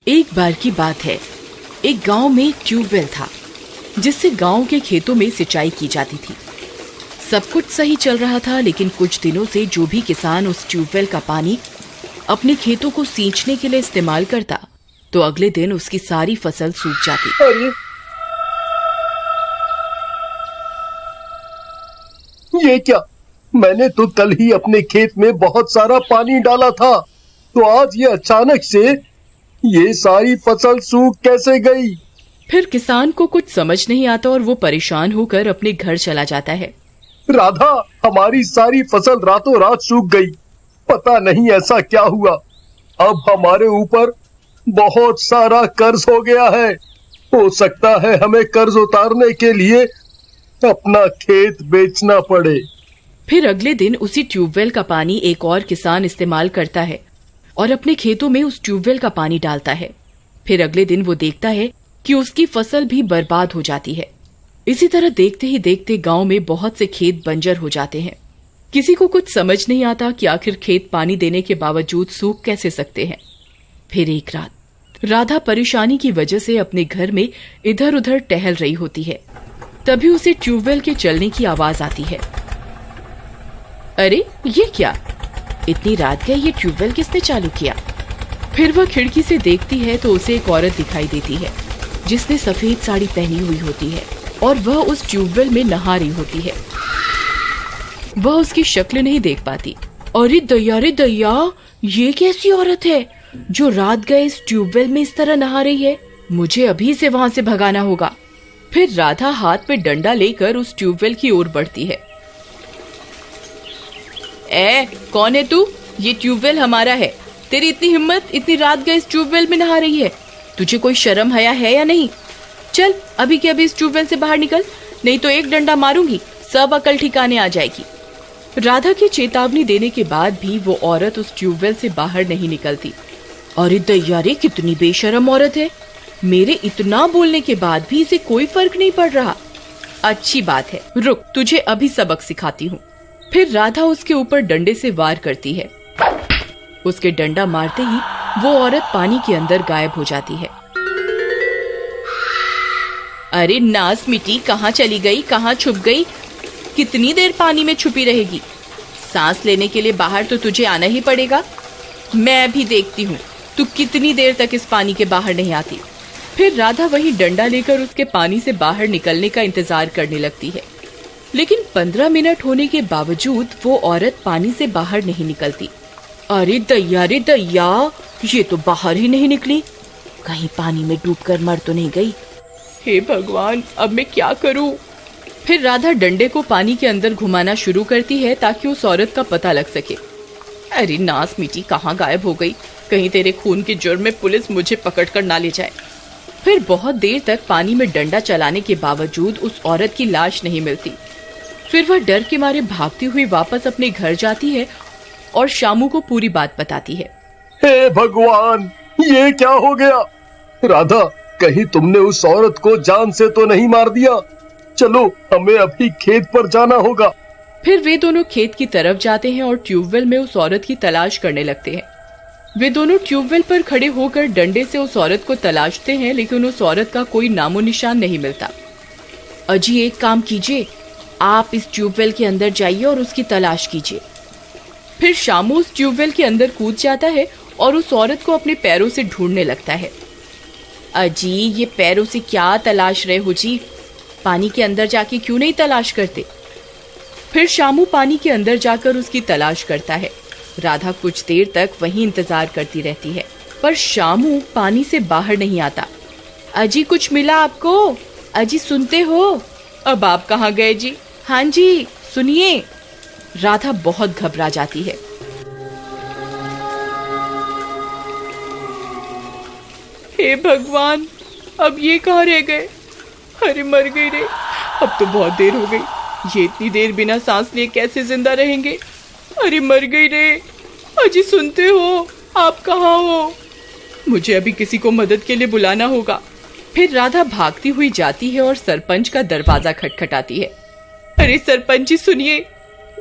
एक बार की बात है, एक गांव में एक ट्यूबवेल था जिससे गांव के खेतों में सिंचाई की जाती थी। सब कुछ सही चल रहा था, लेकिन कुछ दिनों से जो भी किसान उस ट्यूबवेल का पानी अपने खेतों को सींचने के लिए इस्तेमाल करता, तो अगले दिन उसकी सारी फसल सूख जाती। अरे ये क्या, मैंने तो कल ही अपने खेत में बहुत सारा पानी डाला था, तो आज ये अचानक से ये सारी फसल सूख कैसे गई? फिर किसान को कुछ समझ नहीं आता और वो परेशान होकर अपने घर चला जाता है। राधा, हमारी सारी फसल रातों रात सूख गई। पता नहीं ऐसा क्या हुआ। अब हमारे ऊपर बहुत सारा कर्ज हो गया है। हो सकता है हमें कर्ज उतारने के लिए अपना खेत बेचना पड़े। फिर अगले दिन उसी ट्यूबवेल का पानी एक और किसान इस्तेमाल करता है और अपने खेतों में उस ट्यूबवेल का पानी डालता है। फिर अगले दिन वो देखता है कि उसकी फसल भी बर्बाद हो जाती है। इसी तरह देखते ही देखते गांव में बहुत से खेत बंजर हो जाते हैं। किसी को कुछ समझ नहीं आता कि आखिर खेत पानी देने के बावजूद सूख कैसे सकते हैं। फिर एक रात राधा परेशानी की वजह से अपने घर में इधर उधर टहल रही होती है। तभी उसे ट्यूबवेल के चलने की आवाज आती है। अरे ये क्या, इतनी रात गई, ये ट्यूबवेल किसने चालू किया? फिर वह खिड़की से देखती है तो उसे एक औरत दिखाई देती है जिसने सफेद साड़ी पहनी हुई होती है और वह उस ट्यूबवेल में नहा रही होती है। वह उसकी शक्ल नहीं देख पाती। अरे दैया, ये कैसी औरत है जो रात गए इस ट्यूबवेल में इस तरह नहा रही है? मुझे अभी से वहां से भगाना होगा। फिर राधा हाथ में डंडा लेकर उस ट्यूबवेल की ओर बढ़ती है। कौन है तू? ये ट्यूबवेल हमारा है। तेरी इतनी हिम्मत, इतनी रात गए इस ट्यूबवेल में नहा रही है? तुझे कोई शर्म हया है या नहीं? चल अभी के अभी इस ट्यूबवेल से बाहर निकल, नहीं तो एक डंडा मारूंगी, सब अकल ठिकाने आ जाएगी। राधा की चेतावनी देने के बाद भी वो औरत उस ट्यूबवेल से बाहर नहीं निकलती। अरे दैया रे, कितनी बेशरम औरत है। मेरे इतना बोलने के बाद भी इसे कोई फर्क नहीं पड़ रहा। अच्छी बात है, रुक, तुझे अभी सबक सिखाती हूँ। फिर राधा उसके ऊपर डंडे से वार करती है। उसके डंडा मारते ही वो औरत पानी के अंदर गायब हो जाती है। अरे नास मिट्टी, कहाँ चली गई, कहाँ छुप गई? कितनी देर पानी में छुपी रहेगी? सांस लेने के लिए बाहर तो तुझे आना ही पड़ेगा। मैं भी देखती हूँ तू कितनी देर तक इस पानी के बाहर नहीं आती। फिर राधा वही डंडा लेकर उसके पानी से बाहर निकलने का इंतजार करने लगती है, लेकिन 15 मिनट होने के बावजूद वो औरत पानी से बाहर नहीं निकलती। अरे दैया रे दैया, ये तो बाहर ही नहीं निकली, कहीं पानी में डूबकर मर तो नहीं गई। हे भगवान, अब मैं क्या करूं? फिर राधा डंडे को पानी के अंदर घुमाना शुरू करती है ताकि उस औरत का पता लग सके। अरे नास मिट्टी, कहाँ गायब हो गई? कहीं तेरे खून के जुर्म में पुलिस मुझे पकड़ कर ना ले जाए। फिर बहुत देर तक पानी में डंडा चलाने के बावजूद उस औरत की लाश नहीं मिलती। फिर वह डर के मारे भागती हुई वापस अपने घर जाती है और शामू को पूरी बात बताती है। हे भगवान, ये क्या हो गया? राधा, कहीं तुमने उस औरत को जान से तो नहीं मार दिया? चलो, हमें अभी खेत पर जाना होगा। फिर वे दोनों खेत की तरफ जाते हैं और ट्यूबवेल में उस औरत की तलाश करने लगते हैं। वे दोनों ट्यूबवेल पर खड़े होकर डंडे से उस औरत को तलाशते हैं, लेकिन उस औरत का कोई नामो निशान नहीं मिलता। अजी, एक काम कीजिए, आप इस ट्यूबवेल के अंदर जाइए और उसकी तलाश कीजिए। फिर शामू उस ट्यूबवेल के अंदर कूद जाता है और उस औरत को अपने पैरों से ढूंढने लगता है। अजी, ये पैरों से क्या तलाश रहे हो जी? पानी के अंदर जाके क्यों नहीं तलाश करते? फिर शामू पानी के अंदर जाकर उसकी तलाश करता है। राधा कुछ देर तक वहीं इंतजार करती रहती है, पर शामू पानी से बाहर नहीं आता। अजी, कुछ मिला आपको? अजी, सुनते हो? अब आप कहाँ गए जी? हाँ जी, सुनिए। राधा बहुत घबरा जाती है। हे भगवान, अब ये कहाँ रह गए? अरे मर गई रे, अब तो बहुत देर हो गई। ये इतनी देर बिना सांस लिए कैसे जिंदा रहेंगे? अरे मर गई रे। अजी, सुनते हो? आप कहाँ हो? मुझे अभी किसी को मदद के लिए बुलाना होगा। फिर राधा भागती हुई जाती है और सरपंच का दरवाजा खटखटाती है। अरे सरपंच जी, सुनिए,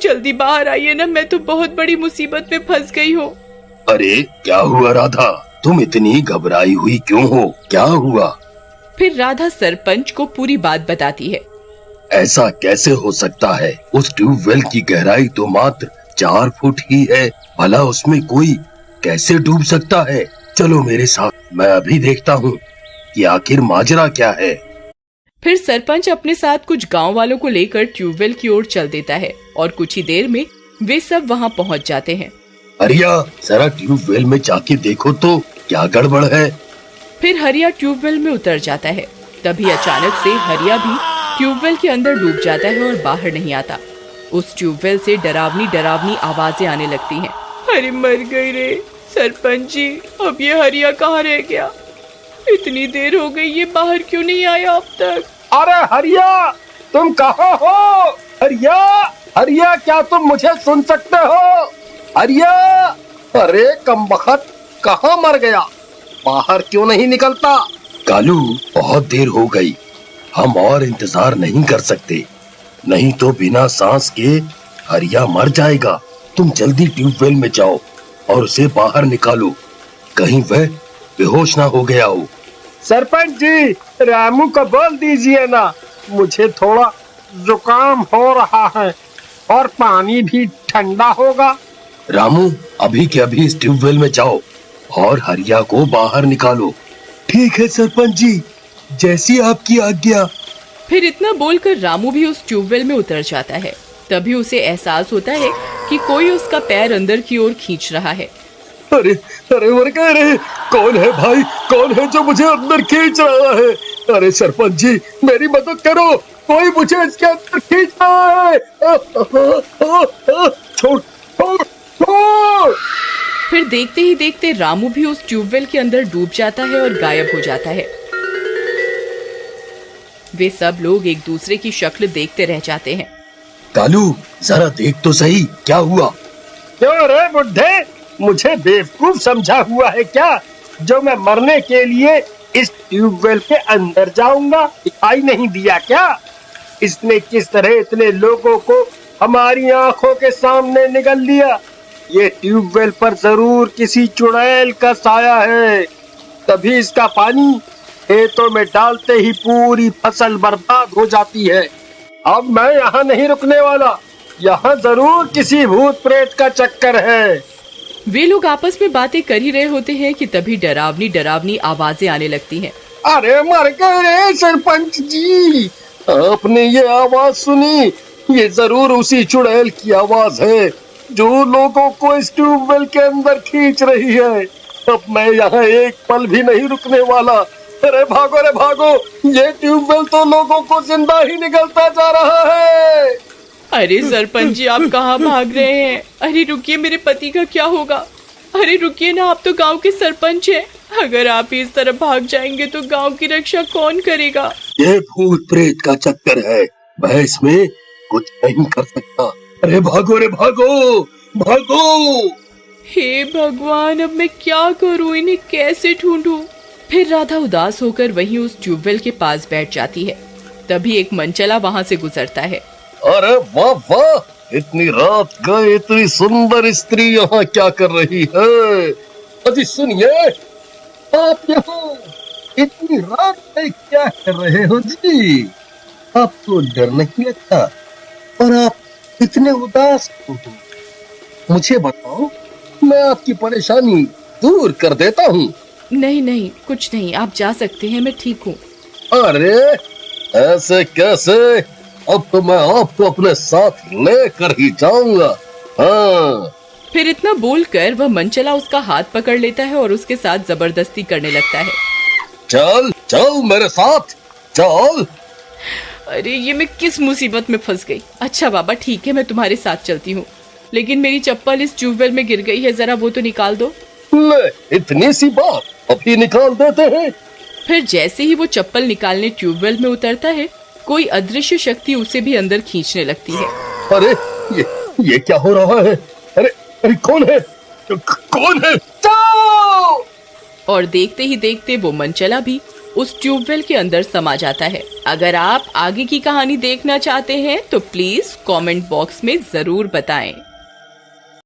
जल्दी बाहर आइए ना, मैं तो बहुत बड़ी मुसीबत में फंस गई हूँ। अरे क्या हुआ राधा? तुम इतनी घबराई हुई क्यों हो? क्या हुआ? फिर राधा सरपंच को पूरी बात बताती है। ऐसा कैसे हो सकता है? उस ट्यूबवेल की गहराई तो मात्र 4 फुट ही है। भला उसमें कोई कैसे डूब सकता है? चलो मेरे साथ, मैं अभी देखता हूँ कि आखिर माजरा क्या है। फिर सरपंच अपने साथ कुछ गांव वालों को लेकर ट्यूबवेल की ओर चल देता है और कुछ ही देर में वे सब वहां पहुंच जाते हैं। हरिया, जरा ट्यूबवेल में जाके देखो तो क्या गड़बड़ है। फिर हरिया ट्यूबवेल में उतर जाता है। तभी अचानक से हरिया भी ट्यूबवेल के अंदर डूब जाता है और बाहर नहीं आता। उस ट्यूबवेल से डरावनी डरावनी आवाजें आने लगती हैं। अरे मर गई रे सरपंच जी, अब ये हरिया कहाँ रह गया? इतनी देर हो गई, ये बाहर क्यों नहीं आया अब तक? अरे हरिया, तुम कहाँ हो? हरिया, हरिया, क्या तुम मुझे सुन सकते हो? हरिया, अरे कमबख्त, कहाँ मर गया? बाहर क्यों नहीं निकलता? कालू, बहुत देर हो गई, हम और इंतजार नहीं कर सकते, नहीं तो बिना सांस के हरिया मर जाएगा। तुम जल्दी ट्यूबवेल में जाओ और उसे बाहर निकालो, कहीं वह बेहोश ना हो गया हो। सरपंच जी, रामू को बोल दीजिए ना, मुझे थोड़ा जुकाम हो रहा है और पानी भी ठंडा होगा। रामू, अभी के अभी इस ट्यूबवेल में जाओ और हरिया को बाहर निकालो। ठीक है सरपंच जी, जैसी आपकी आज्ञा। फिर इतना बोलकर रामू भी उस ट्यूबवेल में उतर जाता है। तभी उसे एहसास होता है कि कोई उसका पैर अंदर की ओर खींच रहा है। अरे अरे मर गए रे! कौन है भाई? कौन है जो मुझे अंदर खींच रहा है? अरे सरपंच जी, मेरी मदद करो, कोई मुझे इसके अंदर खींच रहा है। छोड़ छोड़ छोड़! फिर देखते ही देखते रामू भी उस ट्यूबवेल के अंदर डूब जाता है और गायब हो जाता है। वे सब लोग एक दूसरे की शक्ल देखते रह जाते हैं। कालू, जरा देख तो सही, क्या हुआ? क्यों रे बुड्ढे, मुझे बेवकूफ समझा हुआ है क्या, जो मैं मरने के लिए इस ट्यूबवेल के अंदर जाऊंगा? दिखाई नहीं दिया क्या इसने किस तरह इतने लोगों को हमारी आंखों के सामने निगल लिया? ये ट्यूबवेल पर जरूर किसी चुड़ैल का साया है, तभी इसका पानी खेतों में डालते ही पूरी फसल बर्बाद हो जाती है। अब मैं यहाँ नहीं रुकने वाला, यहाँ जरूर किसी भूत प्रेत का चक्कर है। वे लोग आपस में बातें कर ही रहे होते हैं कि तभी डरावनी डरावनी आवाजें आने लगती हैं। अरे मर गए रे सरपंच जी, आपने ये आवाज सुनी? ये जरूर उसी चुड़ैल की आवाज है जो लोगों को इस ट्यूबवेल के अंदर खींच रही है। अब मैं यहाँ एक पल भी नहीं रुकने वाला। अरे भागो रे भागो, ये ट्यूबवेल तो लोगों को जिंदा ही निकलता जा रहा है। अरे सरपंच जी, आप कहाँ भाग रहे हैं? अरे रुकिए, मेरे पति का क्या होगा? अरे रुकिए ना, आप तो गांव के सरपंच हैं। अगर आप इस तरफ भाग जाएंगे तो गांव की रक्षा कौन करेगा? ये भूत प्रेत का चक्कर है, मैं इसमें कुछ नहीं कर सकता। अरे भागो रे भागो, भागो! हे भगवान, अब मैं क्या करूं? इन्हें कैसे ढूंढूं? फिर राधा उदास होकर वहीं उस ट्यूबवेल के पास बैठ जाती है। तभी एक मनचला वहां से गुजरता है। अरे वाह वाह, इतनी रात गए इतनी सुंदर स्त्री यहाँ क्या कर रही है? अजी सुनिए, आप यहाँ इतनी रात में क्या कर रहे हो जी? आपको डर नहीं लगता? और आप इतने उदास क्यों हो? मुझे बताओ, मैं आपकी परेशानी दूर कर देता हूँ। नहीं नहीं, कुछ नहीं, आप जा सकते हैं, मैं ठीक हूँ। अरे ऐसे कैसे? अब तो मैं आपको अपने साथ लेकर ही जाऊंगा। हाँ। फिर इतना बोलकर वह मनचला उसका हाथ पकड़ लेता है और उसके साथ जबरदस्ती करने लगता है। चल चल मेरे साथ, चल। अरे ये मैं किस मुसीबत में फंस गई। अच्छा बाबा ठीक है, मैं तुम्हारे साथ चलती हूँ, लेकिन मेरी चप्पल इस ट्यूबवेल में गिर गई है, जरा वो तो निकाल दो। ले, इतनी सी बात, अभी निकाल देते हैं। फिर जैसे ही वो चप्पल निकालने ट्यूबवेल में उतरता है, कोई अदृश्य शक्ति उसे भी अंदर खींचने लगती है। अरे ये क्या हो रहा है? अरे अरे कौन है? कौन है? जाओ! और देखते ही देखते वो मनचला भी उस ट्यूबवेल के अंदर समा जाता है। अगर आप आगे की कहानी देखना चाहते हैं तो प्लीज कमेंट बॉक्स में जरूर बताएं।